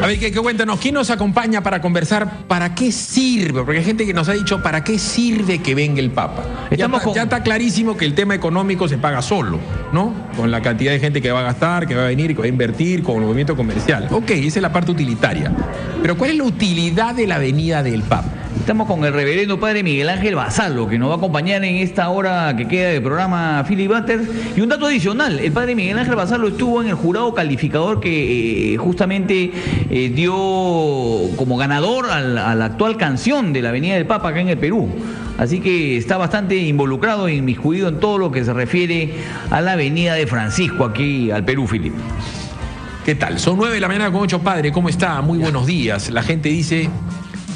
A ver, que cuéntanos, ¿quién nos acompaña para conversar? ¿Para qué sirve? Porque hay gente que nos ha dicho, ¿para qué sirve que venga el Papa? Ya está clarísimo que el tema económico se paga solo, ¿no? Con la cantidad de gente que va a gastar, que va a venir, que va a invertir, con el movimiento comercial. Ok, esa es la parte utilitaria. Pero ¿cuál es la utilidad de la venida del Papa? Estamos con el reverendo padre Miguel Ángel Basalo, que nos va a acompañar en esta hora que queda del programa Filibuster. Y un dato adicional, el padre Miguel Ángel Basalo estuvo en el jurado calificador que justamente dio como ganador a la actual canción de la Venida del Papa acá en el Perú. Así que está bastante involucrado e inmiscuido en todo lo que se refiere a la venida de Francisco aquí al Perú, Filipe. ¿Qué tal? Son 9 de la mañana con 8, padre. ¿Cómo está? Muy buenos días. La gente dice...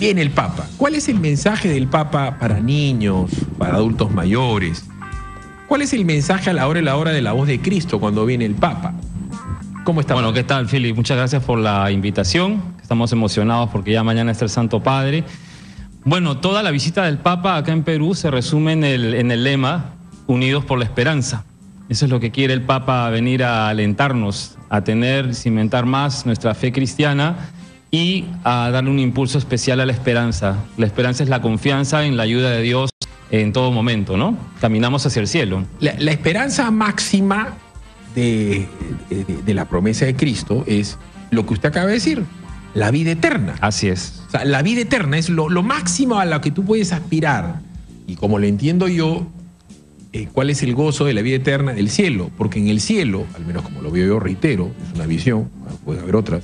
Viene el Papa. ¿Cuál es el mensaje del Papa para niños, para adultos mayores? ¿Cuál es el mensaje a la hora de la voz de Cristo cuando viene el Papa? ¿Cómo está? Bueno, ¿qué tal, Philip? Muchas gracias por la invitación. Estamos emocionados porque ya mañana está el Santo Padre. Bueno, toda la visita del Papa acá en Perú se resume en el lema Unidos por la Esperanza. Eso es lo que quiere el Papa, venir a alentarnos, a cimentar más nuestra fe cristiana y a darle un impulso especial a la esperanza. La esperanza es la confianza en la ayuda de Dios en todo momento, ¿no? Caminamos hacia el cielo. La esperanza máxima de la promesa de Cristo es lo que usted acaba de decir, la vida eterna. Así es. O sea, la vida eterna es lo máximo a lo que tú puedes aspirar. Y como lo entiendo yo, ¿cuál es el gozo de la vida eterna del cielo? Porque en el cielo, al menos como lo veo yo, reitero, es una visión, puede haber otras,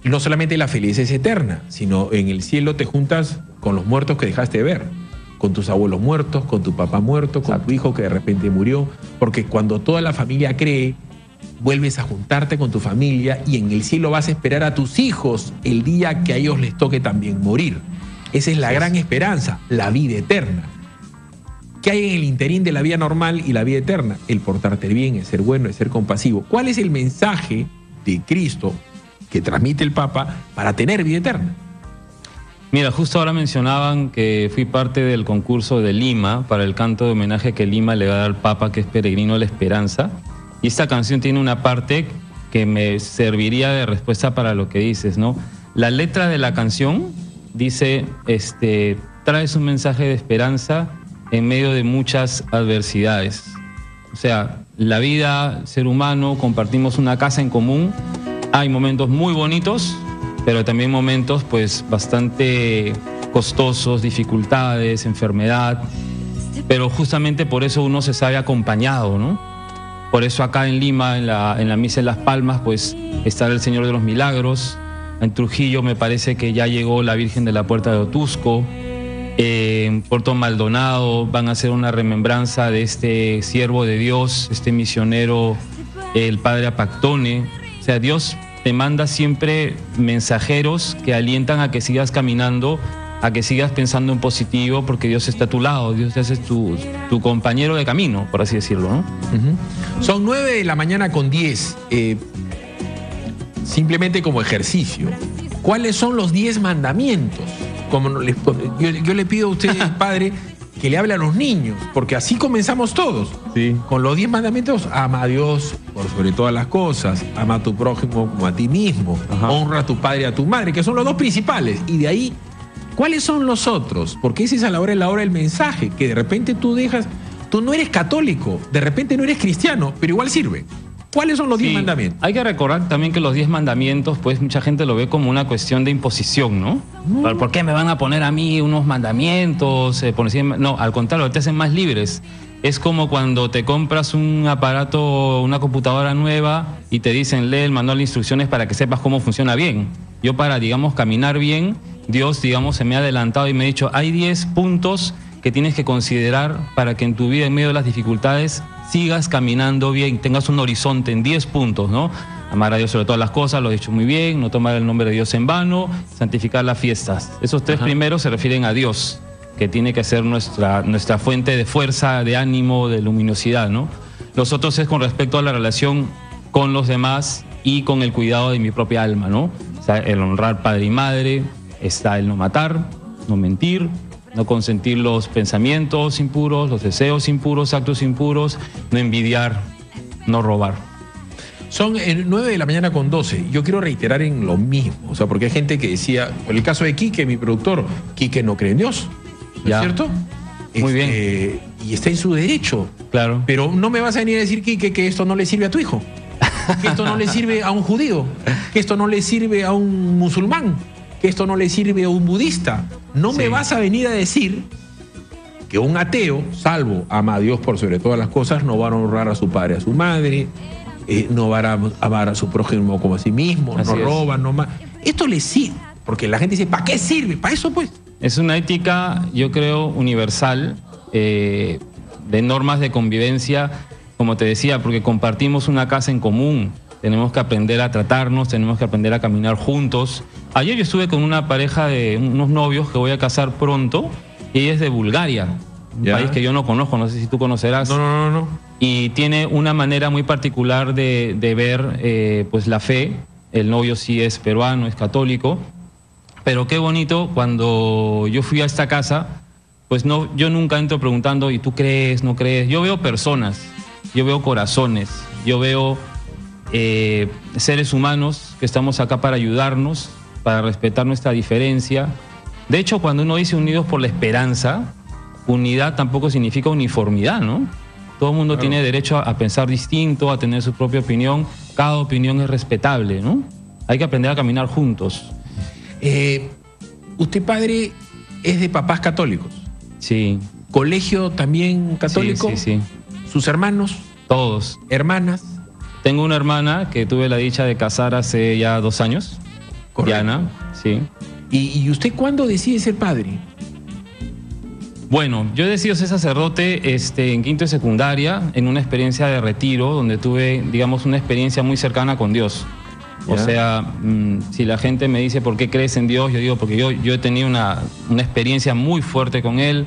no solamente la felicidad es eterna, sino en el cielo te juntas con los muertos que dejaste de ver, con tus abuelos muertos, con tu papá muerto, con tu hijo que de repente murió, porque cuando toda la familia cree, vuelves a juntarte con tu familia y en el cielo vas a esperar a tus hijos el día que a ellos les toque también morir. Esa es la gran esperanza, la vida eterna. ¿Qué hay en el interín de la vida normal y la vida eterna? El portarte bien, el ser bueno, el ser compasivo. ¿Cuál es el mensaje de Cristo que transmite el Papa para tener vida eterna? Mira, justo ahora mencionaban que fui parte del concurso de Lima para el canto de homenaje que Lima le va a dar al Papa, que es Peregrino de la Esperanza. Y esta canción tiene una parte que me serviría de respuesta para lo que dices, ¿no? La letra de la canción dice, traes un mensaje de esperanza en medio de muchas adversidades. O sea, la vida, ser humano, compartimos una casa en común. Hay momentos muy bonitos, pero también momentos pues bastante costosos, dificultades, enfermedad. Pero justamente por eso uno se sabe acompañado, ¿no? Por eso acá en Lima, en la misa en Las Palmas, pues está el Señor de los Milagros. En Trujillo me parece que ya llegó la Virgen de la Puerta de Otusco. En Puerto Maldonado van a hacer una remembranza de este siervo de Dios, este misionero, el Padre Apactone. O sea, Dios te manda siempre mensajeros que alientan a que sigas caminando, a que sigas pensando en positivo, porque Dios está a tu lado, Dios es tu compañero de camino, por así decirlo, ¿no? Son 9 de la mañana con 10. Simplemente como ejercicio. ¿Cuáles son los 10 mandamientos? Yo le pido a usted, padre, que le hable a los niños, porque así comenzamos todos. Sí. Con los 10 mandamientos, ama a Dios por sobre todas las cosas, ama a tu prójimo como a ti mismo, honra a tu padre y a tu madre, que son los dos principales. Y de ahí, ¿cuáles son los otros? Porque ese es a la hora del mensaje, que de repente tú no eres católico, de repente no eres cristiano, pero igual sirve. ¿Cuáles son los 10 mandamientos? Hay que recordar también que los 10 mandamientos, pues mucha gente lo ve como una cuestión de imposición, ¿no? ¿Por qué me van a poner a mí unos mandamientos? No, al contrario, te hacen más libres. Es como cuando te compras un aparato, una computadora nueva y te dicen, lee el manual de instrucciones para que sepas cómo funciona bien. Yo para, digamos, caminar bien, Dios, digamos, se me ha adelantado y me ha dicho, hay 10 puntos que tienes que considerar para que en tu vida, en medio de las dificultades, sigas caminando bien, tengas un horizonte en 10 puntos, ¿no? Amar a Dios sobre todas las cosas, lo he dicho muy bien, no tomar el nombre de Dios en vano, santificar las fiestas. Esos 3 primeros se refieren a Dios, que tiene que ser nuestra fuente de fuerza, de ánimo, de luminosidad, ¿no? Los otros es con respecto a la relación con los demás y con el cuidado de mi propia alma, ¿no? O sea, el honrar padre y madre, está el no matar, no mentir, no consentir los pensamientos impuros, los deseos impuros, actos impuros, no envidiar, no robar. Son 9 de la mañana con 12. Yo quiero reiterar en lo mismo. O sea, porque hay gente que decía, por el caso de Quique, mi productor, Quique no cree en Dios. ¿No es cierto? Muy bien. Y está en su derecho. Claro. Pero no me vas a venir a decir, Quique, que esto no le sirve a tu hijo. Que esto no le sirve a un judío. Que esto no le sirve a un musulmán. Que esto no le sirve a un budista. No me vas a venir a decir que un ateo, salvo ama a Dios por sobre todas las cosas, no va a honrar a su padre, a su madre, no va a amar a su prójimo como a sí mismo, Así no es. roba, no más. Esto le sirve, porque la gente dice, ¿para qué sirve? Para eso, pues. Es una ética, yo creo, universal, de normas de convivencia, como te decía, porque compartimos una casa en común. Tenemos que aprender a tratarnos, tenemos que aprender a caminar juntos. Ayer yo estuve con una pareja de unos novios que voy a casar pronto, y ella es de Bulgaria, un país que yo no conozco, no sé si tú conocerás. No. Y tiene una manera muy particular de ver pues la fe. El novio sí es peruano, es católico. Pero qué bonito, cuando yo fui a esta casa, pues no, yo nunca entro preguntando, ¿y tú crees, no crees? Yo veo personas, yo veo corazones, yo veo seres humanos que estamos acá para ayudarnos, para respetar nuestra diferencia. De hecho, cuando uno dice unidos por la esperanza, unidad tampoco significa uniformidad, ¿no? Todo el mundo tiene derecho a pensar distinto, a tener su propia opinión. Cada opinión es respetable, ¿no? Hay que aprender a caminar juntos. Usted, padre, es de papás católicos. Sí. ¿Colegio también católico? Sí. ¿Sus hermanos? Todos. ¿Hermanas? Tengo una hermana que tuve la dicha de casar hace ya 2 años. Correcto. Diana, sí. ¿Y usted cuándo decide ser padre? Bueno, yo he decidido ser sacerdote en quinto de secundaria, en una experiencia de retiro, donde tuve, digamos, una experiencia muy cercana con Dios. O sea, si la gente me dice, ¿por qué crees en Dios? Yo digo, porque yo he tenido una experiencia muy fuerte con Él,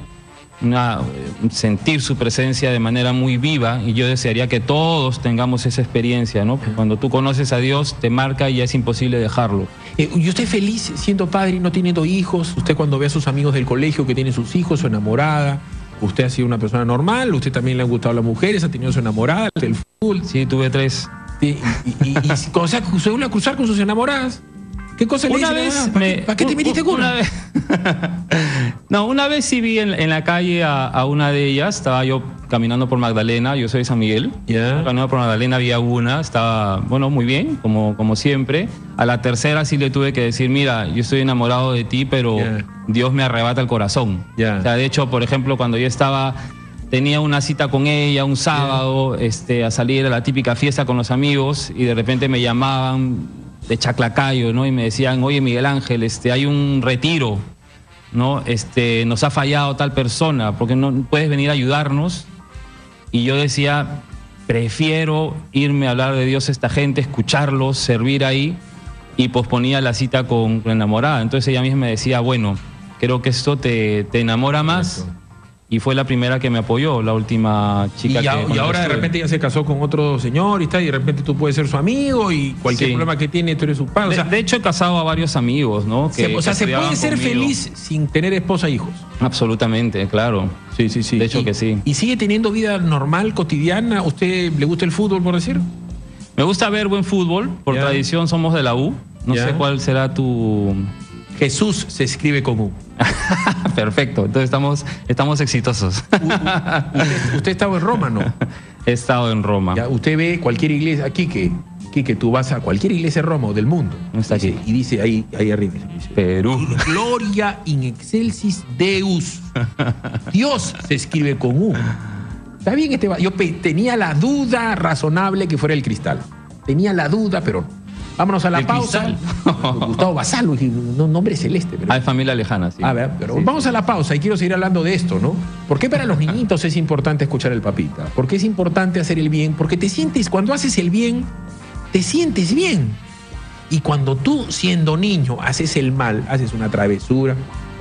sentir su presencia de manera muy viva, y yo desearía que todos tengamos esa experiencia, ¿no? Cuando tú conoces a Dios, te marca y ya es imposible dejarlo. ¿Y usted feliz siendo padre y no teniendo hijos? ¿Usted cuando ve a sus amigos del colegio que tienen sus hijos, su enamorada? ¿Usted ha sido una persona normal? ¿Usted también le han gustado las mujeres? ¿Ha tenido su enamorada del fútbol? Sí, tuve 3. ¿Y cuando se vuelve a cruzar con sus enamoradas? ¿Qué cosa le Una dice? vez ¿Para qué te metiste con una vez? No, una vez sí vi en la calle a una de ellas. Estaba yo caminando por Magdalena, yo soy de San Miguel. Caminando por Magdalena había una, estaba, bueno, muy bien, como siempre. A la tercera sí le tuve que decir, mira, yo estoy enamorado de ti, pero Dios me arrebata el corazón. O sea, de hecho, por ejemplo, cuando yo tenía una cita con ella un sábado, a salir a la típica fiesta con los amigos, y de repente me llamaban de Chaclacayo, ¿no? Y me decían, oye, Miguel Ángel, hay un retiro, ¿no? Nos ha fallado tal persona, ¿por qué no puedes venir a ayudarnos? Y yo decía, prefiero irme a hablar de Dios a esta gente, escucharlos, servir ahí, y posponía la cita con la enamorada. Entonces ella misma me decía, bueno, creo que esto te enamora más. Y fue la primera que me apoyó, la última chica. Y ahora de repente ya se casó con otro señor y de repente tú puedes ser su amigo y cualquier problema que tiene tú eres su padre. De hecho he casado a varios amigos, ¿no? Se puede ser feliz sin tener esposa e hijos. Absolutamente, claro. Sí. De hecho que sí. ¿Y sigue teniendo vida normal, cotidiana? ¿Usted le gusta el fútbol, por decir? Me gusta ver buen fútbol. Por tradición somos de la U. No sé cuál será tu... Jesús se escribe con U. Perfecto, entonces estamos exitosos. ¿Usted estaba en Roma, no? He estado en Roma. Usted ve cualquier iglesia, Quique, tú vas a cualquier iglesia de Roma o del mundo. No está aquí. Y dice ahí arriba. Dice, Perú. Gloria in excelsis Deus. Dios se escribe con U. Está bien yo tenía la duda razonable que fuera el Cristal. Tenía la duda, pero... Vámonos a la pausa. Gustavo Basalo, un nombre celeste. Pero... es familia lejana, sí. A ver, pero vamos a la pausa y quiero seguir hablando de esto, ¿no? ¿Por qué para los niñitos es importante escuchar el papita? ¿Por qué es importante hacer el bien? Porque cuando haces el bien, te sientes bien. Y cuando tú, siendo niño, haces el mal, haces una travesura,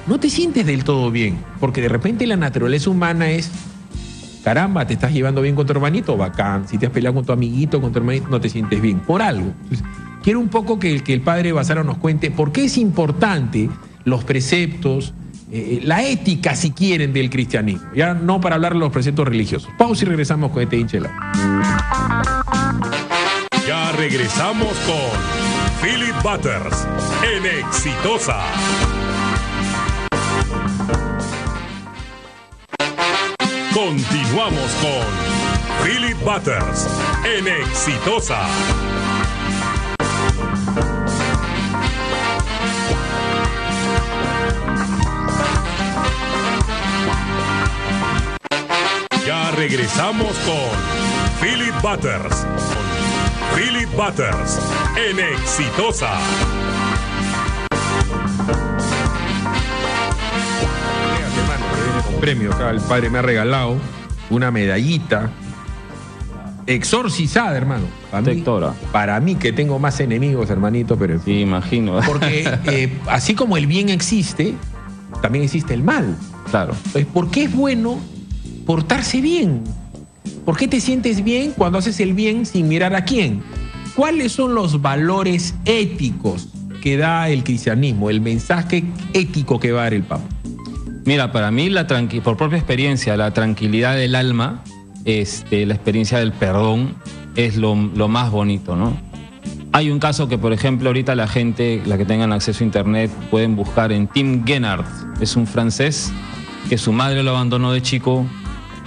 no te sientes del todo bien. Porque de repente la naturaleza humana es... Caramba, te estás llevando bien con tu hermanito, bacán. Si te has peleado con tu amiguito, con tu hermanito, no te sientes bien. Por algo. Quiero un poco que el padre Basalo nos cuente por qué es importante los preceptos, la ética, si quieren, del cristianismo. Ya no para hablar de los preceptos religiosos. Pausa y regresamos con este hinchela. Ya regresamos con Philip Butters en Exitosa. Continuamos con Philip Butters en Exitosa. Ya regresamos con Philip Butters. Philip Butters en Exitosa. Un premio acá, el padre me ha regalado una medallita exorcizada, hermano. Para mí que tengo más enemigos, hermanito, pero sí, imagino. Porque así como el bien existe, también existe el mal. Claro. Entonces, ¿por qué es bueno portarse bien? ¿Por qué te sientes bien cuando haces el bien sin mirar a quién? ¿Cuáles son los valores éticos que da el cristianismo, el mensaje ético que va a dar el Papa? Mira, para mí, por propia experiencia, la tranquilidad del alma, la experiencia del perdón, es lo más bonito, ¿no? Hay un caso que, por ejemplo, ahorita la gente, la que tengan acceso a internet, pueden buscar en Tim Guénard. Es un francés que su madre lo abandonó de chico,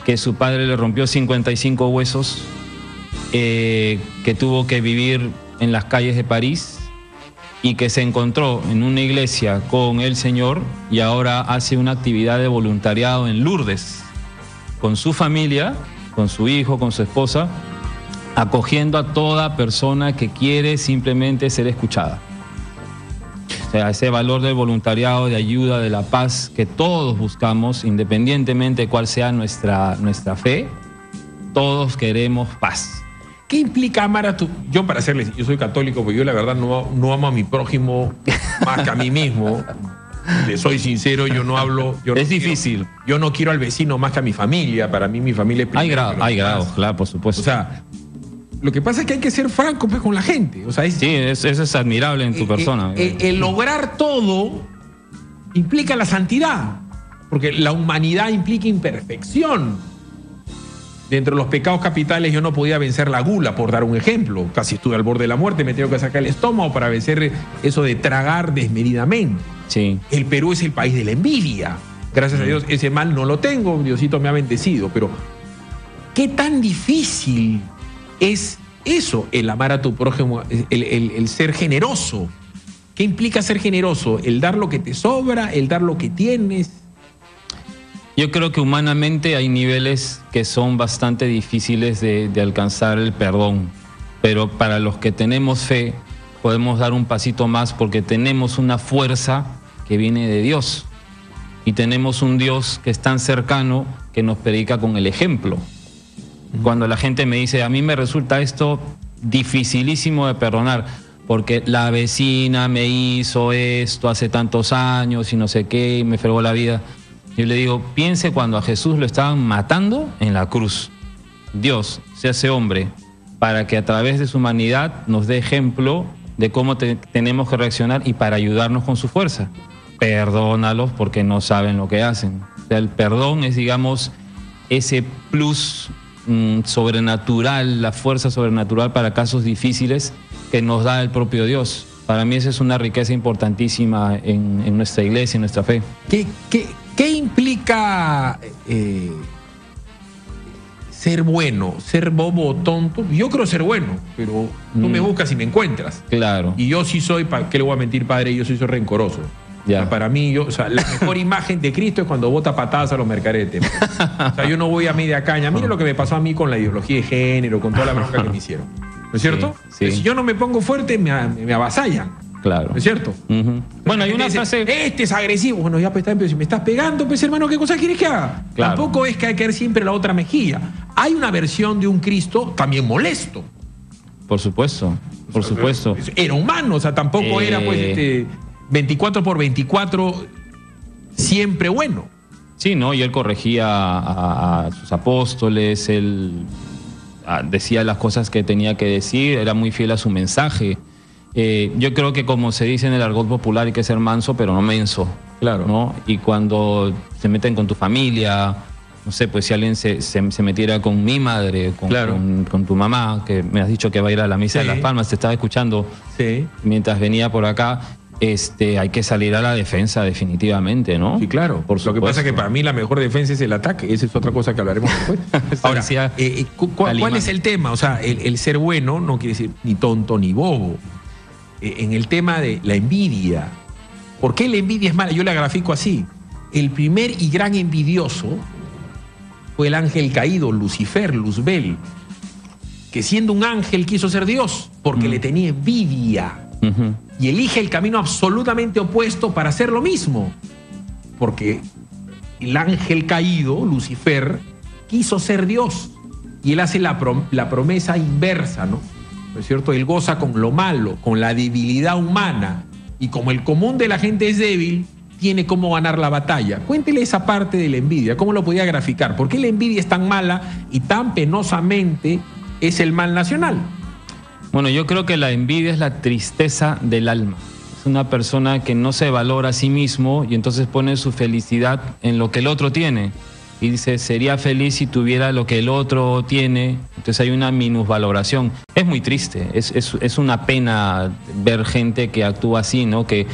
que su padre le rompió 55 huesos, que tuvo que vivir en las calles de París y que se encontró en una iglesia con el Señor y ahora hace una actividad de voluntariado en Lourdes con su familia, con su hijo, con su esposa, acogiendo a toda persona que quiere simplemente ser escuchada. O sea, ese valor del voluntariado, de ayuda, de la paz que todos buscamos, independientemente de cuál sea nuestra fe, todos queremos paz. ¿Qué implica amar a tu...? Yo, para serles, yo soy católico, pero yo la verdad no amo a mi prójimo más que a mí mismo. Le soy sincero, yo no hablo... Es difícil. Yo no quiero al vecino más que a mi familia. Para mí mi familia es primero. Hay grados, claro, por supuesto. O sea, lo que pasa es que hay que ser franco pues, con la gente. O sea, sí, eso es admirable en tu persona. El lograr todo implica la santidad, porque la humanidad implica imperfección. Dentro de los pecados capitales yo no podía vencer la gula, por dar un ejemplo. Casi estuve al borde de la muerte, me tengo que sacar el estómago para vencer eso de tragar desmedidamente. Sí. El Perú es el país de la envidia. Gracias a Dios ese mal no lo tengo, Diosito me ha bendecido. Pero ¿qué tan difícil es eso, el amar a tu prójimo, el ser generoso? ¿Qué implica ser generoso? El dar lo que te sobra, el dar lo que tienes. Yo creo que humanamente hay niveles que son bastante difíciles de alcanzar el perdón, pero para los que tenemos fe podemos dar un pasito más porque tenemos una fuerza que viene de Dios y tenemos un Dios que es tan cercano que nos predica con el ejemplo. Cuando la gente me dice, a mí me resulta esto dificilísimo de perdonar porque la vecina me hizo esto hace tantos años y no sé qué y me fregó la vida. Yo le digo, piense cuando a Jesús lo estaban matando en la cruz. Dios se hace hombre para que a través de su humanidad nos dé ejemplo de cómo tenemos que reaccionar y para ayudarnos con su fuerza. Perdónalos porque no saben lo que hacen. O sea, el perdón es, digamos, ese plus sobrenatural, la fuerza sobrenatural para casos difíciles que nos da el propio Dios. Para mí esa es una riqueza importantísima en nuestra iglesia, en nuestra fe. ¿Qué implica ser bueno, ser bobo o tonto? Yo creo ser bueno, pero tú me buscas y me encuentras. Claro. Y yo sí soy, ¿qué le voy a mentir, padre? Yo soy rencoroso. Ya. O sea, para mí, la mejor imagen de Cristo es cuando bota patadas a los mercaderes. O sea, yo no voy a media caña. Mire lo que me pasó a mí con la ideología de género, con toda la bronca que me hicieron. ¿No es cierto? Sí. Si yo no me pongo fuerte, me avasallan. Claro. ¿No es cierto? Bueno, hay una frase... Este es agresivo. Bueno, ya pues, pero si me estás pegando, pues hermano, ¿qué cosa quieres que haga? Claro. Tampoco es que hay que caer siempre la otra mejilla. Hay una versión de un Cristo también molesto. Por supuesto, por supuesto. Era humano, o sea, tampoco era pues 24 por 24 siempre bueno. Sí, ¿no? Y él corregía a sus apóstoles, él decía las cosas que tenía que decir, era muy fiel a su mensaje. Yo creo que como se dice en el argot popular hay que ser manso pero no menso. Claro. ¿No? Y cuando se meten con tu familia, no sé, pues si alguien se metiera con mi madre, con tu mamá, que me has dicho que va a ir a la misa de Las Palmas, te estaba escuchando mientras venía por acá. Hay que salir a la defensa definitivamente, ¿no? Sí, claro. Por lo que pasa es que para mí la mejor defensa es el ataque. Esa es otra cosa que hablaremos después. Ahora, ¿cuál es el tema? O sea, el ser bueno no quiere decir ni tonto ni bobo. En el tema de la envidia. ¿Por qué la envidia es mala? Yo la grafico así. El primer y gran envidioso fue el ángel caído, Lucifer, Luzbel, que siendo un ángel quiso ser Dios porque le tenía envidia. Y elige el camino absolutamente opuesto para hacer lo mismo. Porque el ángel caído, Lucifer, quiso ser Dios. Y él hace la promesa inversa, ¿no? ¿No es cierto? Él goza con lo malo, con la debilidad humana. Y como el común de la gente es débil, tiene cómo ganar la batalla. Cuéntele esa parte de la envidia. ¿Cómo lo podía graficar? ¿Por qué la envidia es tan mala y tan penosamente es el mal nacional? Bueno, yo creo que la envidia es la tristeza del alma. Es una persona que no se valora a sí mismo y entonces pone su felicidad en lo que el otro tiene. Y dice, sería feliz si tuviera lo que el otro tiene. Entonces hay una minusvaloración. Es muy triste, es una pena ver gente que actúa así, ¿no? Que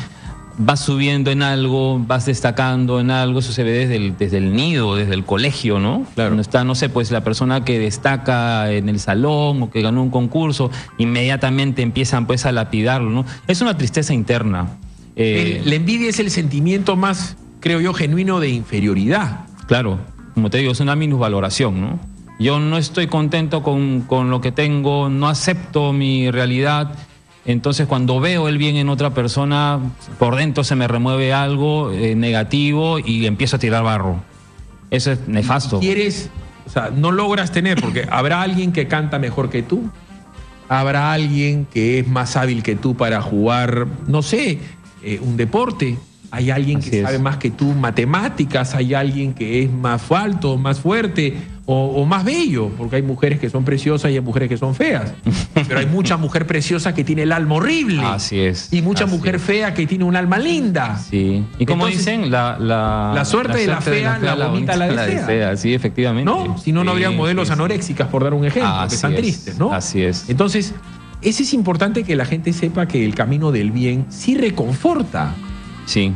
vas subiendo en algo, vas destacando en algo, eso se ve desde el nido, desde el colegio, ¿no? Claro. Cuando está, no sé, pues la persona que destaca en el salón o que ganó un concurso, inmediatamente empiezan pues a lapidarlo, ¿no? Es una tristeza interna. La envidia es el sentimiento más, creo yo, genuino de inferioridad. Claro, como te digo, es una minusvaloración, ¿no? Yo no estoy contento con lo que tengo, no acepto mi realidad. Entonces, cuando veo el bien en otra persona, por dentro se me remueve algo negativo y empiezo a tirar barro. Eso es nefasto. ¿Quieres? O sea, no logras tener, porque habrá alguien que canta mejor que tú, habrá alguien que es más hábil que tú para jugar, no sé, un deporte. Hay alguien que sabe más que tú matemáticas, hay alguien que es más alto, más fuerte o más bello, porque hay mujeres que son preciosas y hay mujeres que son feas. Pero hay mucha mujer preciosa que tiene el alma horrible. Así es. Y mucha mujer fea que tiene un alma linda. Sí. Y como dicen, la suerte de la fea, la bonita la desea. Sí, efectivamente. ¿No? Si no, no habrían modelos anoréxicas, por dar un ejemplo, que están tristes, ¿no? Así es. Entonces, es importante que la gente sepa que el camino del bien sí reconforta. Sí.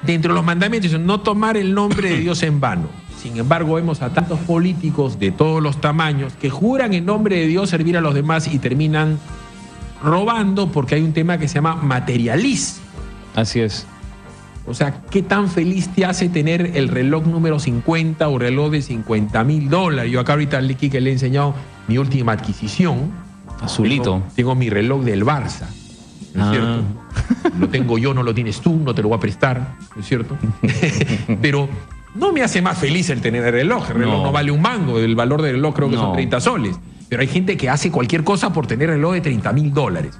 Dentro de los mandamientos, no tomar el nombre de Dios en vano. Sin embargo, vemos a tantos políticos de todos los tamaños que juran en nombre de Dios servir a los demás y terminan robando porque hay un tema que se llama materialismo. Así es. O sea, ¿qué tan feliz te hace tener el reloj número 50 o reloj de $50,000? Yo acá ahorita a Licky que le he enseñado mi última adquisición. Azulito. Tengo mi reloj del Barça. ¿No es cierto? Lo tengo yo, no lo tienes tú, no te lo voy a prestar, ¿no es cierto? Pero no me hace más feliz el tener el reloj. El reloj no vale un mango, el valor del reloj creo que son 30 soles. Pero hay gente que hace cualquier cosa por tener el reloj de $30,000.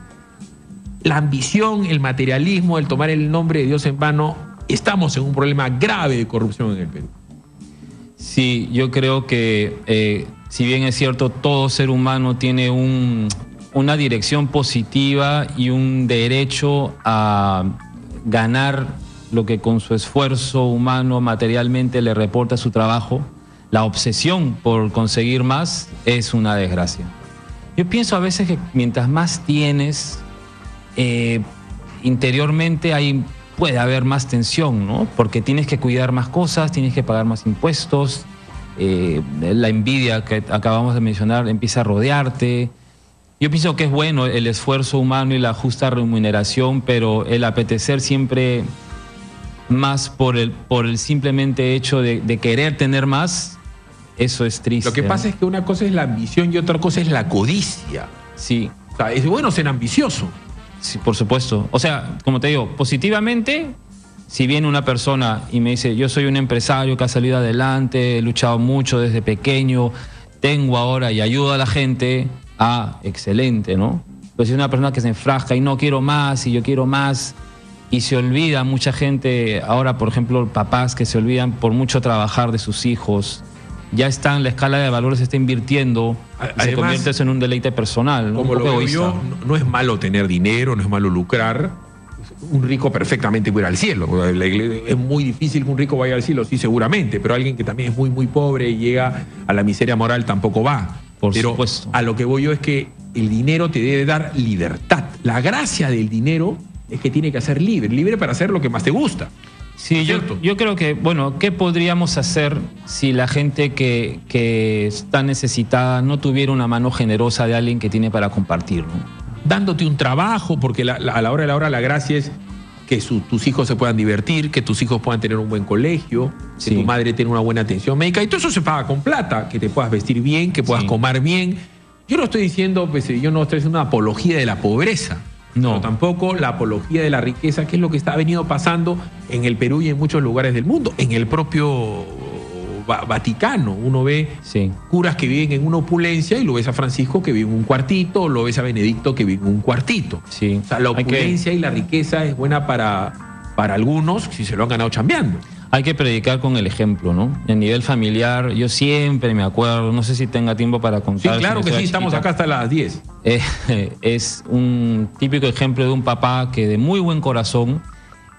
La ambición, el materialismo, el tomar el nombre de Dios en vano, estamos en un problema grave de corrupción en el Perú. Sí, yo creo que si bien es cierto, todo ser humano tiene una dirección positiva y un derecho a ganar lo que con su esfuerzo humano materialmente le reporta su trabajo, la obsesión por conseguir más es una desgracia. Yo pienso a veces que mientras más tienes, interiormente puede haber más tensión, ¿no? Porque tienes que cuidar más cosas, tienes que pagar más impuestos, la envidia que acabamos de mencionar empieza a rodearte. Yo pienso que es bueno el esfuerzo humano y la justa remuneración, pero el apetecer siempre más por el simplemente hecho de querer tener más, eso es triste. Lo que pasa es que una cosa es la ambición y otra cosa es la codicia. Sí. O sea, es bueno ser ambicioso. Sí, por supuesto. O sea, como te digo, positivamente, si viene una persona y me dice, yo soy un empresario que ha salido adelante, he luchado mucho desde pequeño, tengo ahora y ayudo a la gente, excelente, ¿no? Pero si es una persona que se enfrasca y no quiero más y yo quiero más y se olvida, mucha gente, ahora por ejemplo papás que se olvidan por mucho trabajar de sus hijos, ya está la escala de valores, se está invirtiendo, además, se convierte eso en un deleite personal, ¿no? Como lo veo yo, no es malo tener dinero, no es malo lucrar, un rico perfectamente puede ir al cielo. Es muy difícil que un rico vaya al cielo, sí, seguramente, pero alguien que también es muy, muy pobre y llega a la miseria moral tampoco va. Por pero supuesto. a lo que voy yo es que el dinero te debe dar libertad. La gracia del dinero es que tiene que ser libre para hacer lo que más te gusta. Sí, yo creo que, bueno, ¿qué podríamos hacer si la gente que está necesitada no tuviera una mano generosa de alguien que tiene para compartir, ¿no? Dándote un trabajo, porque a la hora de la hora la gracia es que tus hijos se puedan divertir, que tus hijos puedan tener un buen colegio, Sí. que tu madre tenga una buena atención médica, y todo eso se paga con plata, que te puedas vestir bien, que puedas Sí. comer bien. Yo no estoy diciendo, pues, yo no estoy haciendo una apología de la pobreza, No. pero tampoco la apología de la riqueza, que es lo que está venido pasando en el Perú y en muchos lugares del mundo, en el propio Vaticano. Uno ve Sí. curas que viven en una opulencia y lo ves a Francisco que vive en un cuartito, o lo ves a Benedicto que vive en un cuartito. Sí. O sea, la Hay que- opulencia y la riqueza es buena para algunos si se lo han ganado chambeando. Hay que predicar con el ejemplo, ¿no? En nivel familiar, yo siempre me acuerdo, no sé si tenga tiempo para Sí, contar. claro si que me sí, queda estamos chiquita. acá hasta las 10. Es un típico ejemplo de un papá que de muy buen corazón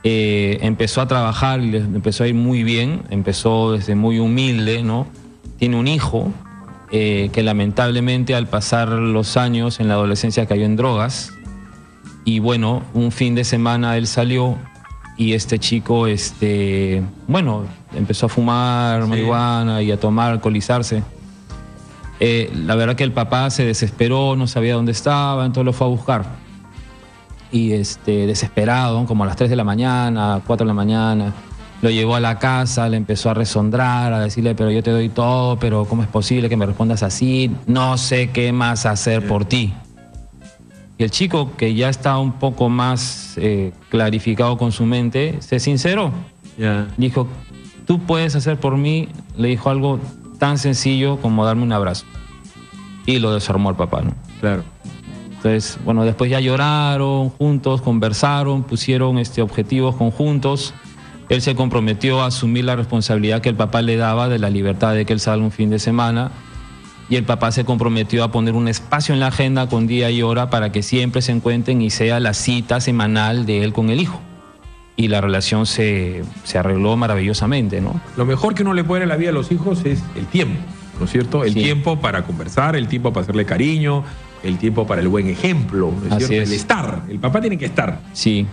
empezó a trabajar y le empezó a ir muy bien, empezó desde muy humilde, ¿no? Tiene un hijo que lamentablemente al pasar los años en la adolescencia cayó en drogas y bueno, un fin de semana él salió y este chico, bueno, empezó a fumar Sí. marihuana y a tomar, alcoholizarse. La verdad que el papá se desesperó, no sabía dónde estaba, entonces lo fue a buscar. Y desesperado, como a las 3 de la mañana, 4 de la mañana, lo llevó a la casa, le empezó a resondrar, a decirle, pero yo te doy todo, pero ¿cómo es posible que me respondas así? No sé qué más hacer por ti. Y el chico, que ya está un poco más clarificado con su mente, se sinceró. Dijo, tú puedes hacer por mí, le dijo algo tan sencillo como darme un abrazo. Y lo desarmó el papá, ¿no? Claro. Entonces, bueno, después ya lloraron juntos, conversaron, pusieron objetivos conjuntos. Él se comprometió a asumir la responsabilidad que el papá le daba de la libertad de que él salga un fin de semana. Y el papá se comprometió a poner un espacio en la agenda con día y hora para que siempre se encuentren y sea la cita semanal de él con el hijo. Y la relación se arregló maravillosamente, ¿no? Lo mejor que uno le puede dar en la vida a los hijos es el tiempo, ¿no es cierto? El Sí. tiempo para conversar, el tiempo para hacerle cariño, el tiempo para el buen ejemplo, ¿no es Así cierto? es. El estar. El papá tiene que estar. Sí.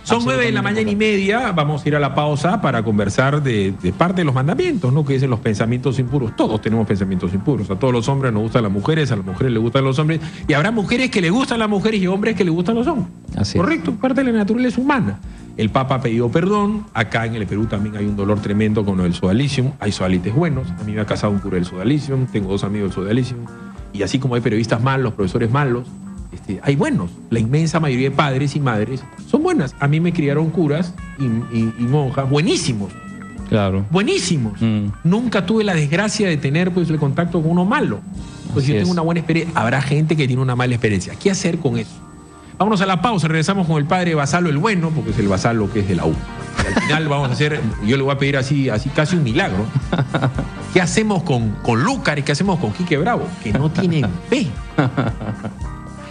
Son 9 de la mañana y media, vamos a ir a la pausa para conversar de parte de los mandamientos, ¿no? Que dicen los pensamientos impuros. Todos tenemos pensamientos impuros. A todos los hombres nos gustan las mujeres, a las mujeres les gustan los hombres, y habrá mujeres que le gustan las mujeres y hombres que le gustan los hombres. Así es. Correcto, parte de la naturaleza humana. El Papa ha pedido perdón. Acá en el Perú también hay un dolor tremendo con lo del sodalicium. Hay sodalites buenos. A mí me ha casado un cura del sodalicium. Tengo 2 amigos del sodalicium. Y así como hay periodistas malos, profesores malos, hay buenos. La inmensa mayoría de padres y madres son buenas. A mí me criaron curas y monjas buenísimos. Claro. Buenísimos. Mm. Nunca tuve la desgracia de tener pues, el contacto con uno malo. Pues Así yo tengo es. una buena experiencia. Habrá gente que tiene una mala experiencia. ¿Qué hacer con eso? Vámonos a la pausa. Regresamos con el padre Basalo el bueno, porque es el Basalo que es de la U. Y al final vamos a hacer, yo le voy a pedir así casi un milagro. ¿Qué hacemos con Lúcar y qué hacemos con Quique Bravo? Que no tienen fe.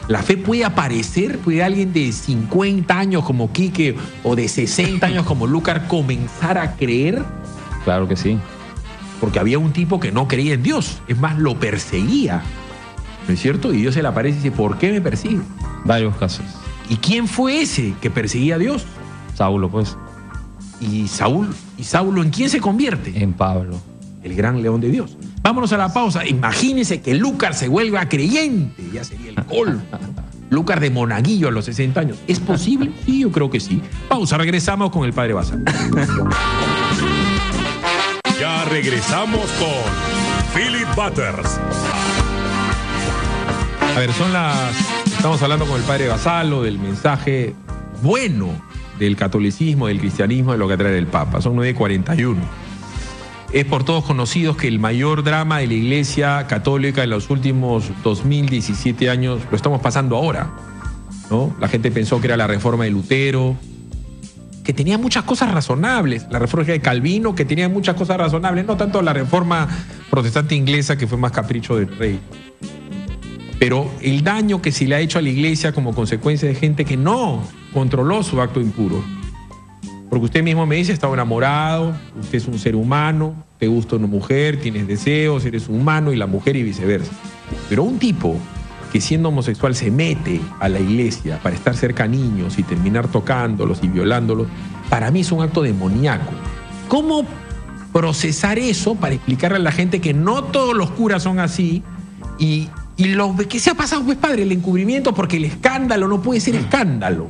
La fe puede aparecer, puede alguien de 50 años como Quique o de 60 años como Lúcar comenzar a creer, Claro que sí. porque había un tipo que no creía en Dios, es más, lo perseguía, ¿no es cierto? Y Dios se le aparece y dice, ¿por qué me persigue? Varios casos. ¿Y quién fue ese que perseguía a Dios? Saulo, pues, ¿Y Saulo en quién se convierte? en Pablo. El gran león de Dios. Vámonos a la pausa. Imagínense que Lúcar se vuelva creyente, ya sería el colmo. Lúcar de monaguillo a los 60 años. ¿Es posible? Sí, yo creo que sí. Pausa, regresamos con el padre Basalo. Ya regresamos con Philip Butters. A ver, estamos hablando con el padre Basalo del mensaje bueno del catolicismo, del cristianismo, de lo que trae el Papa. Son 9:41. Es por todos conocidos que el mayor drama de la Iglesia Católica en los últimos 2017 años lo estamos pasando ahora, ¿no? La gente pensó que era la reforma de Lutero, que tenía muchas cosas razonables, la reforma de Calvino, que tenía muchas cosas razonables, no tanto la reforma protestante inglesa, que fue más capricho del rey. Pero el daño que se le ha hecho a la iglesia como consecuencia de gente que no controló su acto impuro. Porque usted mismo me dice, estaba enamorado, usted es un ser humano, te gusta una mujer, tienes deseos, eres humano y la mujer y viceversa. Pero un tipo que siendo homosexual se mete a la iglesia para estar cerca a niños y terminar tocándolos y violándolos, para mí es un acto demoníaco. ¿Cómo procesar eso para explicarle a la gente que no todos los curas son así y lo que se ha pasado, pues padre, el encubrimiento, porque el escándalo no puede ser escándalo?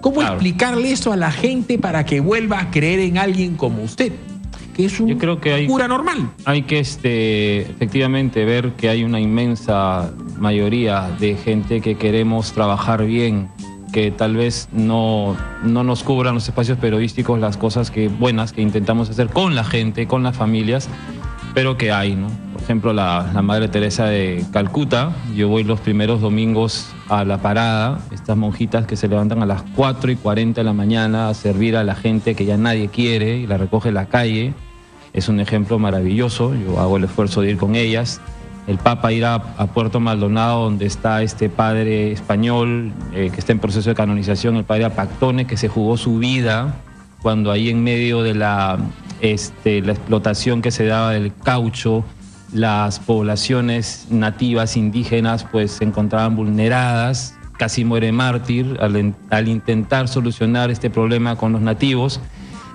¿Cómo explicarle eso a la gente para que vuelva a creer en alguien como usted, que es un cura normal? Hay que efectivamente ver que hay una inmensa mayoría de gente que queremos trabajar bien, que tal vez no nos cubran los espacios periodísticos las cosas buenas que intentamos hacer con la gente, con las familias, pero que hay, ¿no? Por ejemplo, la Madre Teresa de Calcuta, yo voy los primeros domingos a la parada, estas monjitas que se levantan a las 4:40 de la mañana a servir a la gente que ya nadie quiere y la recoge en la calle. Es un ejemplo maravilloso, yo hago el esfuerzo de ir con ellas. El Papa irá a Puerto Maldonado, donde está este padre español que está en proceso de canonización, el padre Apactone, que se jugó su vida cuando ahí en medio de la explotación que se daba del caucho, las poblaciones nativas indígenas pues se encontraban vulneradas, casi muere mártir al intentar solucionar este problema con los nativos.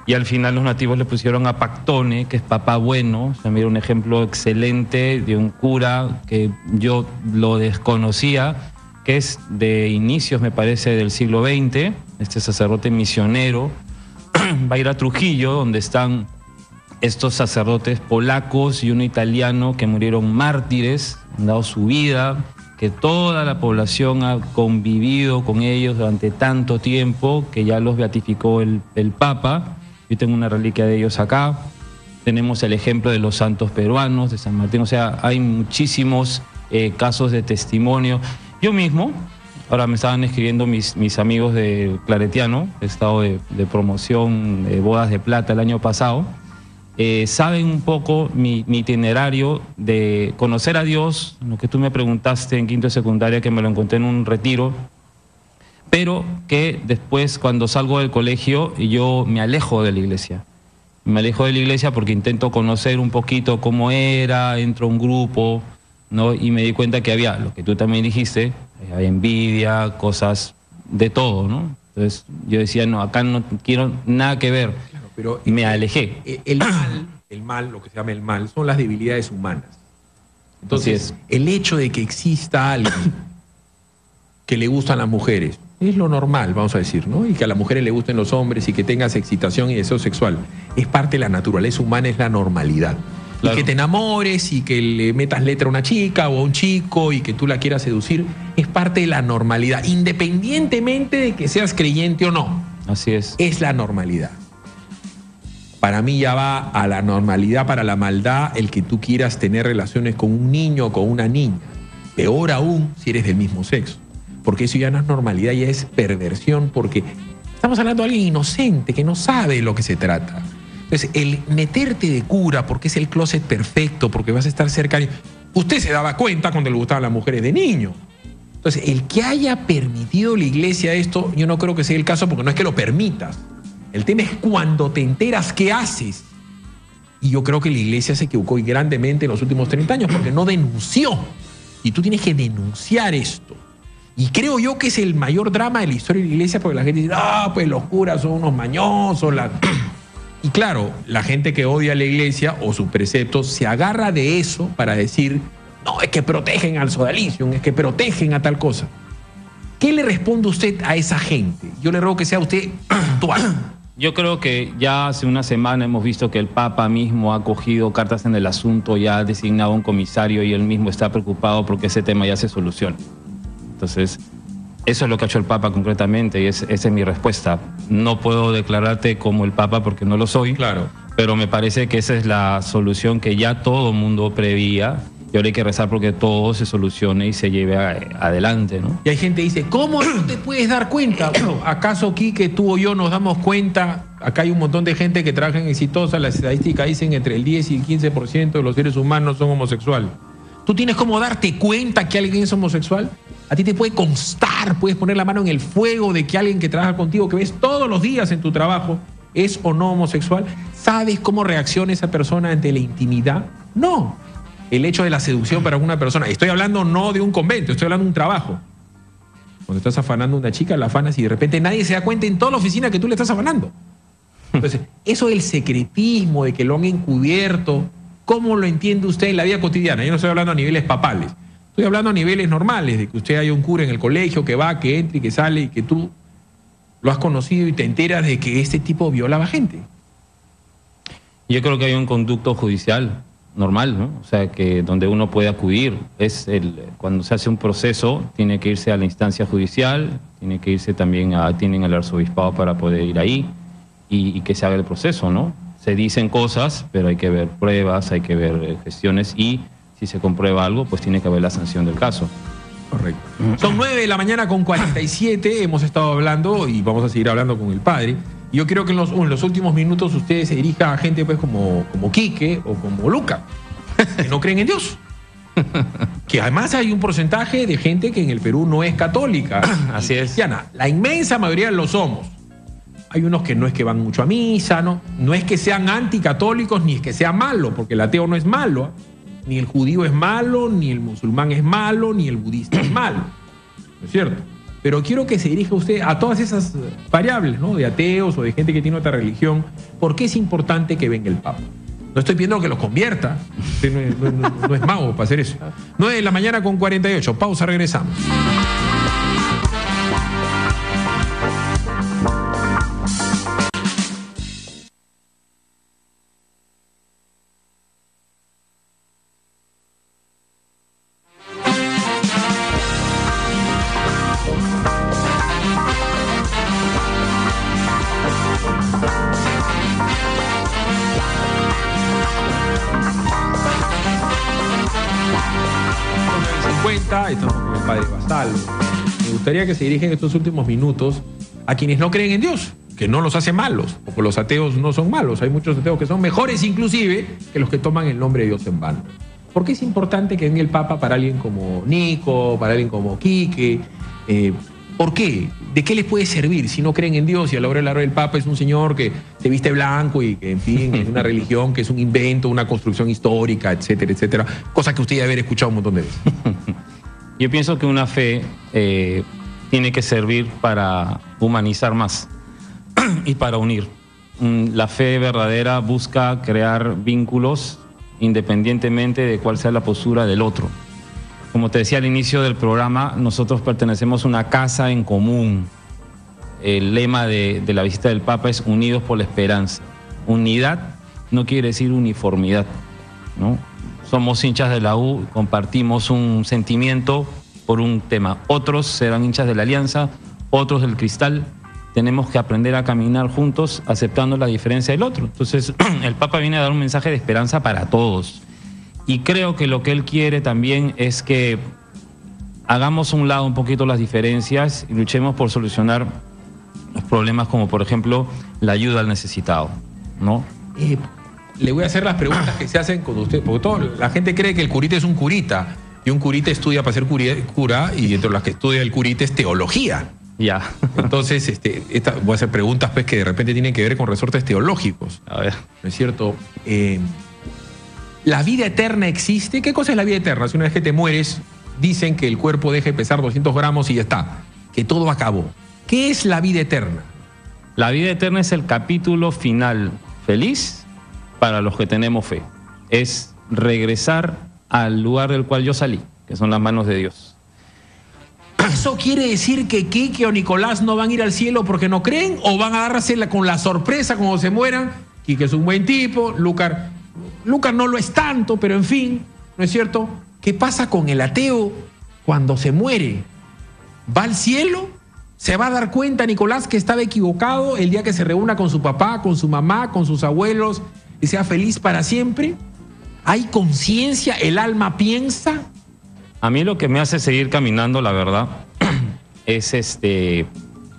Y al final los nativos le pusieron a Pactone, que es papá bueno. O sea, mira, un ejemplo excelente de un cura que yo lo desconocía, que es de inicios, me parece, del siglo XX. Este sacerdote misionero va a ir a Trujillo, donde están estos sacerdotes polacos y uno italiano que murieron mártires, han dado su vida, que toda la población ha convivido con ellos durante tanto tiempo, que ya los beatificó el Papa. Yo tengo una reliquia de ellos acá. Tenemos el ejemplo de los santos peruanos, de San Martín. O sea, hay muchísimos casos de testimonio. Yo mismo, ahora me estaban escribiendo mis amigos de Claretiano, he estado de promoción de bodas de plata el año pasado. Saben un poco mi itinerario de conocer a Dios, lo que tú me preguntaste en quinto de secundaria, que me lo encontré en un retiro, pero que después cuando salgo del colegio yo me alejo de la iglesia. Me alejo de la iglesia porque intento conocer un poquito cómo era, entro a un grupo, ¿no? Y me di cuenta que había, lo que tú también dijiste, había envidia, cosas de todo, ¿no? Entonces yo decía, no, acá no quiero nada que ver. Claro, pero me alejé. El mal, lo que se llama el mal, son las debilidades humanas. Entonces, el hecho de que exista alguien que le gustan las mujeres, es lo normal, vamos a decir, ¿no? Y que a las mujeres le gusten los hombres y que tengas excitación y deseo sexual. Es parte de la naturaleza humana, es la normalidad. Claro. Y que te enamores y que le metas letra a una chica o a un chico y que tú la quieras seducir, es parte de la normalidad, independientemente de que seas creyente o no. Así es. Es la normalidad. Para mí ya va a la normalidad para la maldad el que tú quieras tener relaciones con un niño o con una niña. Peor aún si eres del mismo sexo. Porque eso ya no es normalidad, ya es perversión, porque estamos hablando de alguien inocente que no sabe de lo que se trata. Entonces, el meterte de cura porque es el closet perfecto, porque vas a estar cerca... Usted se daba cuenta cuando le gustaban las mujeres de niño. Entonces, el que haya permitido la iglesia esto, yo no creo que sea el caso, porque no es que lo permitas. El tema es cuando te enteras qué haces. Y yo creo que la iglesia se equivocó grandemente en los últimos 30 años porque no denunció. Y tú tienes que denunciar esto. Y creo yo que es el mayor drama de la historia de la iglesia, porque la gente dice, pues los curas son unos mañosos. Y claro, la gente que odia a la iglesia o sus preceptos se agarra de eso para decir, no, es que protegen al sodalicio, es que protegen a tal cosa. ¿Qué le responde usted a esa gente? Yo le ruego que sea usted puntual. Yo creo que ya hace una semana hemos visto que el Papa mismo ha cogido cartas en el asunto, ya ha designado un comisario y él mismo está preocupado porque ese tema ya se solucione. Entonces, eso es lo que ha hecho el Papa concretamente y esa es mi respuesta. No puedo declararte como el Papa porque no lo soy, claro, pero me parece que esa es la solución que ya todo el mundo preveía y ahora hay que rezar porque todo se solucione y se lleve adelante, ¿no? Y hay gente que dice, ¿cómo no te puedes dar cuenta? Bueno, ¿acaso aquí que tú o yo nos damos cuenta? Acá hay un montón de gente que trabaja en Exitosa, las estadísticas dicen entre el 10 y el 15% de los seres humanos son homosexuales. ¿Tú tienes cómo darte cuenta que alguien es homosexual? A ti te puede constar, puedes poner la mano en el fuego de que alguien que trabaja contigo, que ves todos los días en tu trabajo, es o no homosexual. ¿Sabes cómo reacciona esa persona ante la intimidad? No. El hecho de la seducción para una persona, estoy hablando no de un convento, estoy hablando de un trabajo. Cuando estás afanando a una chica, la afanas y de repente nadie se da cuenta en toda la oficina que tú le estás afanando. Entonces, eso del secretismo, de que lo han encubierto, ¿cómo lo entiende usted en la vida cotidiana? Yo no estoy hablando a niveles papales, estoy hablando a niveles normales, de que usted haya un cura en el colegio que va, que entra y que sale y que tú lo has conocido y te enteras de que este tipo violaba gente. Yo creo que hay un conducto judicial normal, ¿no? O sea, que donde uno puede acudir. Cuando se hace un proceso, tiene que irse a la instancia judicial, tiene que irse también tienen el arzobispado para poder ir ahí y que se haga el proceso, ¿no? Se dicen cosas, pero hay que ver pruebas, hay que ver gestiones y si se comprueba algo, pues tiene que haber la sanción del caso. Correcto. Son 9:47, hemos estado hablando y vamos a seguir hablando con el padre. Yo creo que en los últimos minutos ustedes se dirijan a gente pues como Quique o como Luca, que no creen en Dios. Que además hay un porcentaje de gente que en el Perú no es católica. Así es. Cristiana. La inmensa mayoría lo somos. Hay unos que no es que van mucho a misa, no es que sean anticatólicos ni es que sea malo, porque el ateo no es malo. Ni el judío es malo, ni el musulmán es malo, ni el budista es malo. ¿No es cierto? Pero quiero que se dirija usted a todas esas variables, ¿no? De ateos o de gente que tiene otra religión. ¿Por qué es importante que venga el Papa? No estoy pidiendo que los convierta. Usted no es mago para hacer eso. 9:48. Pausa, regresamos. Estamos con el padre Basal. Me gustaría que se dirigen estos últimos minutos a quienes no creen en Dios, que no los hace malos, porque los ateos no son malos. Hay muchos ateos que son mejores inclusive que los que toman el nombre de Dios en vano. ¿Por qué es importante que venga el Papa para alguien como Nico, para alguien como Quique? ¿Por qué? ¿De qué les puede servir si no creen en Dios y a la hora del Papa es un señor que se viste blanco y que, en fin, es una religión que es un invento, una construcción histórica, etcétera, etcétera? Cosa que usted ya haber escuchado un montón de veces. Yo pienso que una fe tiene que servir para humanizar más y para unir. La fe verdadera busca crear vínculos independientemente de cuál sea la postura del otro. Como te decía al inicio del programa, nosotros pertenecemos a una casa en común. El lema de la visita del Papa es unidos por la esperanza. Unidad no quiere decir uniformidad, ¿no? Somos hinchas de la U, compartimos un sentimiento por un tema. Otros serán hinchas de la Alianza, otros del Cristal. Tenemos que aprender a caminar juntos aceptando la diferencia del otro. Entonces, el Papa viene a dar un mensaje de esperanza para todos. Y creo que lo que él quiere también es que hagamos a un lado un poquito las diferencias y luchemos por solucionar los problemas como, por ejemplo, la ayuda al necesitado, ¿no? Le voy a hacer las preguntas que se hacen con usted, porque la gente cree que el curita es un curita, y un curita estudia para ser cura, y entre las que estudia el curita es teología. Ya. Entonces, voy a hacer preguntas pues, que de repente tienen que ver con resortes teológicos. A ver. ¿No es cierto? ¿La vida eterna existe? ¿Qué cosa es la vida eterna? Si una vez que te mueres, dicen que el cuerpo deje de pesar 200 gramos y ya está, que todo acabó. ¿Qué es la vida eterna? La vida eterna es el capítulo final feliz para los que tenemos fe. Es regresar al lugar del cual yo salí, que son las manos de Dios. ¿Eso quiere decir que Quique o Nicolás no van a ir al cielo porque no creen o van a agarrarse con la sorpresa cuando se mueran? Quique es un buen tipo, Lucas no lo es tanto, pero en fin, ¿no es cierto? ¿Qué pasa con el ateo cuando se muere? ¿Va al cielo? ¿Se va a dar cuenta Nicolás que estaba equivocado el día que se reúna con su papá, con su mamá, con sus abuelos y sea feliz para siempre? ¿Hay conciencia? ¿El alma piensa? A mí lo que me hace seguir caminando, la verdad, es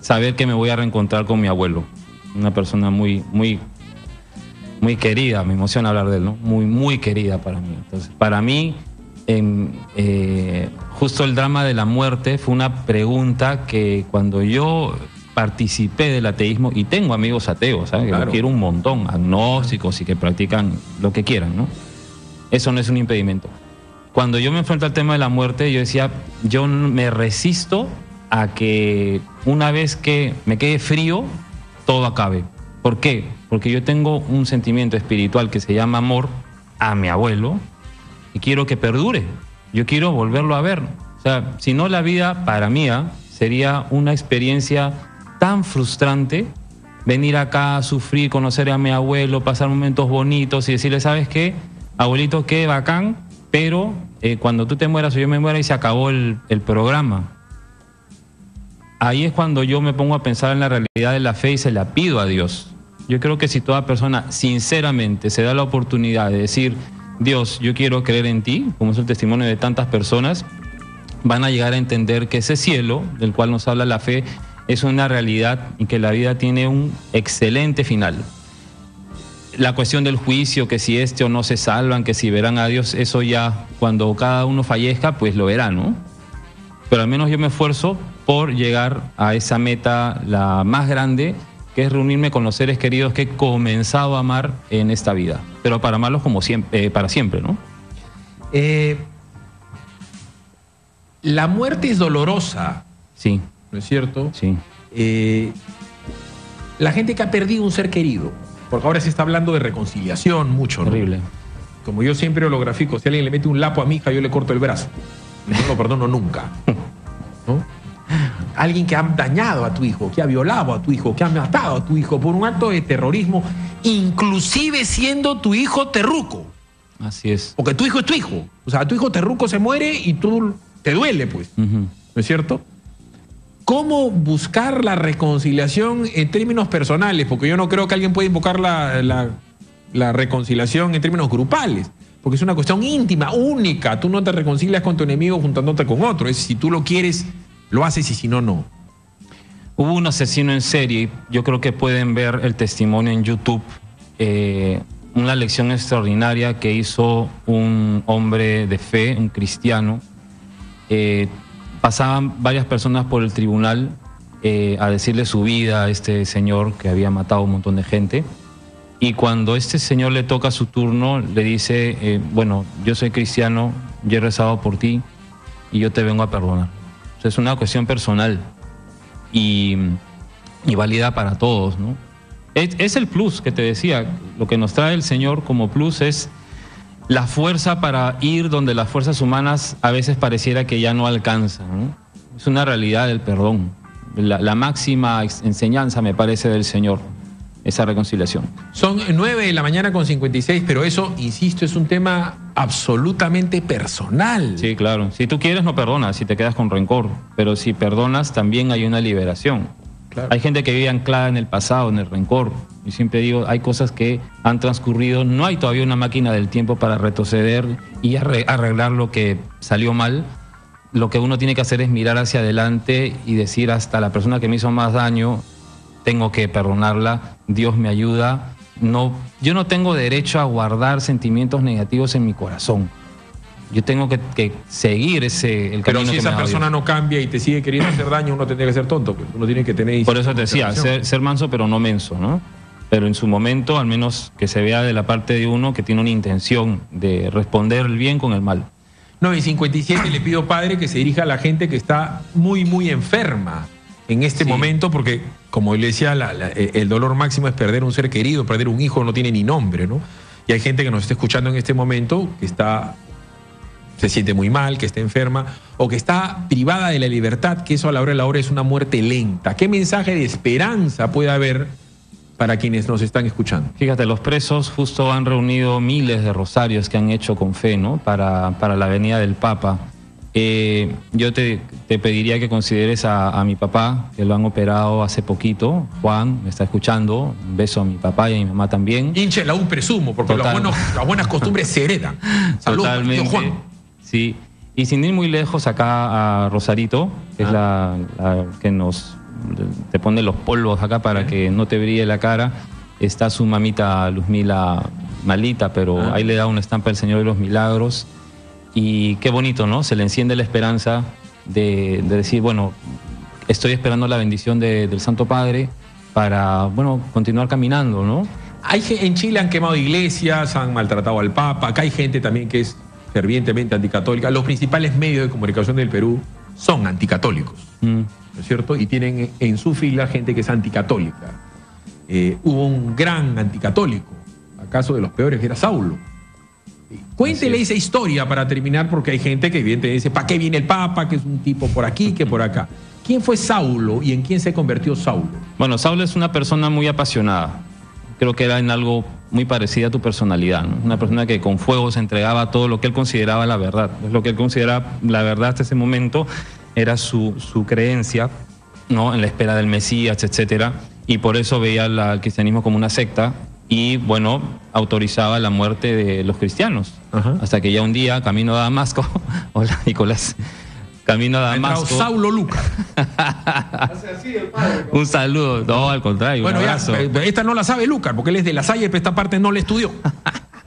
saber que me voy a reencontrar con mi abuelo. Una persona muy, muy, muy querida, me emociona hablar de él, ¿no? Muy, muy querida para mí. Entonces, para mí, justo el drama de la muerte fue una pregunta que cuando yo participé del ateísmo, y tengo amigos ateos, ¿sabes? Claro. Que quiero un montón, agnósticos y que practican lo que quieran, ¿no? Eso no es un impedimento. Cuando yo me enfrento al tema de la muerte, yo decía, yo me resisto a que una vez que me quede frío, todo acabe. ¿Por qué? Porque yo tengo un sentimiento espiritual que se llama amor a mi abuelo y quiero que perdure. Yo quiero volverlo a ver. O sea, si no, la vida para mí sería una experiencia tan frustrante, venir acá a sufrir, conocer a mi abuelo, pasar momentos bonitos y decirle, ¿sabes qué? Abuelito, qué bacán, pero cuando tú te mueras o yo me muera y se acabó el programa. Ahí es cuando yo me pongo a pensar en la realidad de la fe y se la pido a Dios. Yo creo que si toda persona sinceramente se da la oportunidad de decir, Dios, yo quiero creer en ti, como es el testimonio de tantas personas, van a llegar a entender que ese cielo del cual nos habla la fe es una realidad y que la vida tiene un excelente final. La cuestión del juicio, que si o no se salvan, que si verán a Dios, eso ya cuando cada uno fallezca, pues lo verá, ¿no? Pero al menos yo me esfuerzo por llegar a esa meta, la más grande, que es reunirme con los seres queridos que he comenzado a amar en esta vida. Pero para amarlos como siempre, para siempre, ¿no? La muerte es dolorosa, Sí, ¿no es cierto? sí. La gente que ha perdido un ser querido, porque ahora se está hablando de reconciliación mucho, ¿no? Horrible. Como yo siempre lo grafico, si alguien le mete un lapo a mi hija, yo le corto el brazo. No lo perdono nunca, ¿no? Alguien que ha dañado a tu hijo, que ha violado a tu hijo, que ha matado a tu hijo por un acto de terrorismo, inclusive siendo tu hijo terruco. Así es. Porque tu hijo es tu hijo. O sea, tu hijo terruco se muere y tú te duele, pues. Ujú. ¿No es cierto? ¿Cómo buscar la reconciliación en términos personales? Porque yo no creo que alguien pueda invocar la reconciliación en términos grupales. Porque es una cuestión íntima, única. Tú no te reconcilias con tu enemigo juntándote con otro. Es si tú lo quieres, lo haces y si no, no. Hubo un asesino en serie, yo creo que pueden ver el testimonio en YouTube, una lección extraordinaria que hizo un hombre de fe, un cristiano. Pasaban varias personas por el tribunal a decirle su vida a este señor que había matado a un montón de gente. Y cuando este señor le toca su turno, le dice, bueno, yo soy cristiano, yo he rezado por ti y yo te vengo a perdonar. O sea, es una cuestión personal y válida para todos, ¿no? Es el plus que te decía, lo que nos trae el Señor como plus es la fuerza para ir donde las fuerzas humanas a veces pareciera que ya no alcanzan, ¿no? Es una realidad del perdón, la máxima enseñanza, me parece, del Señor, esa reconciliación. Son 9:56 a.m, pero eso, insisto, es un tema absolutamente personal. Sí, claro. Si tú quieres, no perdonas, si te quedas con rencor. Pero si perdonas, también hay una liberación. Claro. Hay gente que vive anclada en el pasado, en el rencor. Yo siempre digo, hay cosas que han transcurrido. No hay todavía una máquina del tiempo para retroceder y arreglar lo que salió mal. Lo que uno tiene que hacer es mirar hacia adelante y decir, hasta la persona que me hizo más daño, tengo que perdonarla, Dios me ayuda. No, yo no tengo derecho a guardar sentimientos negativos en mi corazón. Yo tengo que seguir el Pero camino si que esa me da persona Dios. no cambia y te sigue queriendo hacer daño, uno tendría que ser tonto. Pues. Uno tiene que tener... Por eso te decía, observación. ser manso pero no menso, ¿no? Pero en su momento, al menos que se vea de la parte de uno que tiene una intención de responder el bien con el mal. 9:57 le pido, padre, que se dirija a la gente que está muy, muy enferma en este Sí. momento, porque, como le decía, el dolor máximo es perder un ser querido, perder un hijo, no tiene ni nombre, ¿no? Y hay gente que nos está escuchando en este momento que se siente muy mal, que está enferma o que está privada de la libertad, que eso a la hora de la hora es una muerte lenta. ¿Qué mensaje de esperanza puede haber para quienes nos están escuchando? Fíjate, los presos justo han reunido miles de rosarios que han hecho con fe, ¿no? Para la venida del Papa. Yo te pediría que consideres a mi papá, que lo han operado hace poquito. Juan, me está escuchando. Un beso a mi papá y a mi mamá también. Hinche la U, presumo, porque Total. las buenas costumbres se heredan. Saludos, Totalmente. tío Juan. Sí. Y sin ir muy lejos, acá a Rosarito, que es la que te pone los polvos acá para que no te brille la cara. Está su mamita Luzmila malita, pero ahí le da una estampa al Señor de los Milagros. Y qué bonito, ¿no? Se le enciende la esperanza de decir, bueno, estoy esperando la bendición del Santo Padre para, bueno, continuar caminando, ¿no? En Chile han quemado iglesias, han maltratado al Papa. Acá hay gente también que es fervientemente anticatólica. Los principales medios de comunicación del Perú son anticatólicos, ¿no es cierto? Y tienen en su fila gente que es anticatólica. Hubo un gran anticatólico, acaso de los peores, que era Saulo. Cuéntele esa historia para terminar, porque hay gente que evidentemente dice, ¿para qué viene el Papa? Que es un tipo por aquí, que por acá. ¿Quién fue Saulo y en quién se convirtió Saulo? Bueno, Saulo es una persona muy apasionada. Creo que era en algo muy parecido a tu personalidad, ¿no? Una persona que con fuego se entregaba a todo lo que él consideraba la verdad. Lo que él consideraba la verdad hasta ese momento era su creencia, ¿no? En la espera del Mesías, etcétera. Y por eso veía al cristianismo como una secta y, bueno, autorizaba la muerte de los cristianos. Ajá. Hasta que ya un día, camino a Damasco, hola Nicolás, camino a Damasco. Saulo Lucar. Un saludo, no, al contrario, Bueno, un ya, abrazo. esta no la sabe Lucar, porque él es de La Salle, pero esta parte no la estudió.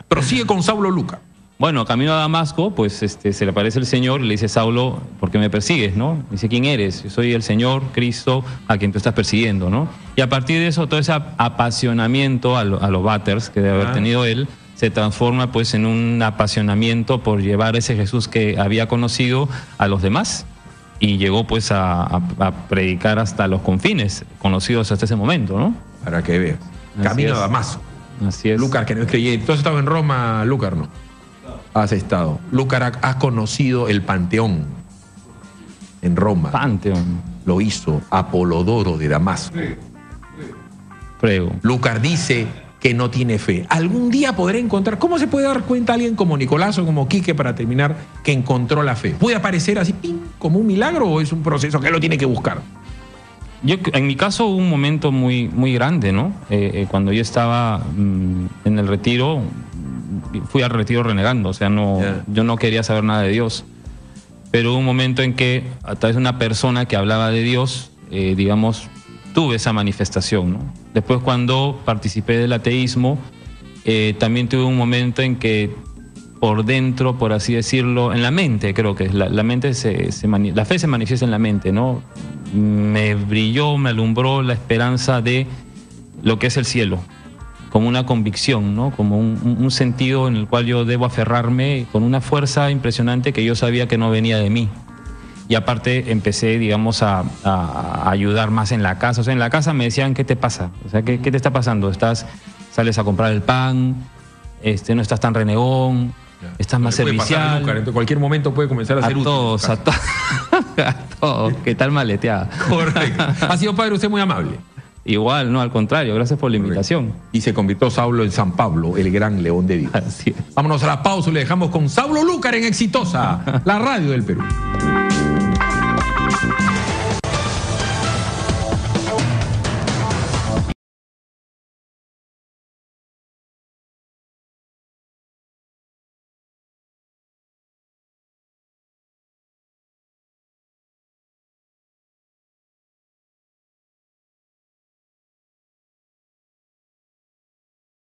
Pero sigue con Saulo Lucar. Bueno, camino a Damasco, pues se le aparece el Señor y le dice, Saulo, ¿por qué me persigues, no? Dice, ¿quién eres? Yo soy el Señor, Cristo, a quien tú estás persiguiendo, ¿no? Y a partir de eso, todo ese apasionamiento a los Butters que debe haber tenido él, se transforma pues en un apasionamiento por llevar ese Jesús que había conocido a los demás. Y llegó pues a predicar hasta los confines conocidos hasta ese momento, ¿no? Para que veas. Así Camino es. a Damasco. Así es. Lucar, que no es creyente. ¿Tú has estado en Roma, Lucar, no? Has estado. Lucar, has conocido el Panteón en Roma. Panteón. Lo hizo Apolodoro de Damasco. Prego. Lucar dice que no tiene fe. Algún día podré encontrar. ¿Cómo se puede dar cuenta alguien como Nicolás o como Quique, para terminar, que encontró la fe? ¿Puede aparecer así, ¡pim!, como un milagro, o es un proceso que él lo tiene que buscar? En mi caso hubo un momento muy, muy grande, ¿no? Cuando yo estaba en el retiro, fui al retiro renegando, o sea, yo no quería saber nada de Dios. Pero hubo un momento en que, a través de una persona que hablaba de Dios, digamos, tuve esa manifestación, ¿no? Después, cuando participé del ateísmo, también tuve un momento en que por dentro, por así decirlo, en la mente, creo que la mente la fe se manifiesta en la mente, ¿no? Me brilló, me alumbró la esperanza de lo que es el cielo, como una convicción, ¿no? Como un sentido en el cual yo debo aferrarme con una fuerza impresionante que yo sabía que no venía de mí. Y aparte empecé, digamos, a ayudar más en la casa. O sea, en la casa me decían, ¿qué te pasa? O sea, ¿qué te está pasando? Sales a comprar el pan, no estás tan renegón, estás más servicial. Lucar, en cualquier momento puede comenzar a ser útil. A todos. ¿Qué tal maleteada? Correcto. Ha sido, padre, usted muy amable. Igual, no, al contrario, gracias por la invitación. Y se convirtió Saulo en San Pablo, el gran león de Dios. Así es. Vámonos a la pausa y le dejamos con Saulo Lucar en Exitosa, la radio del Perú.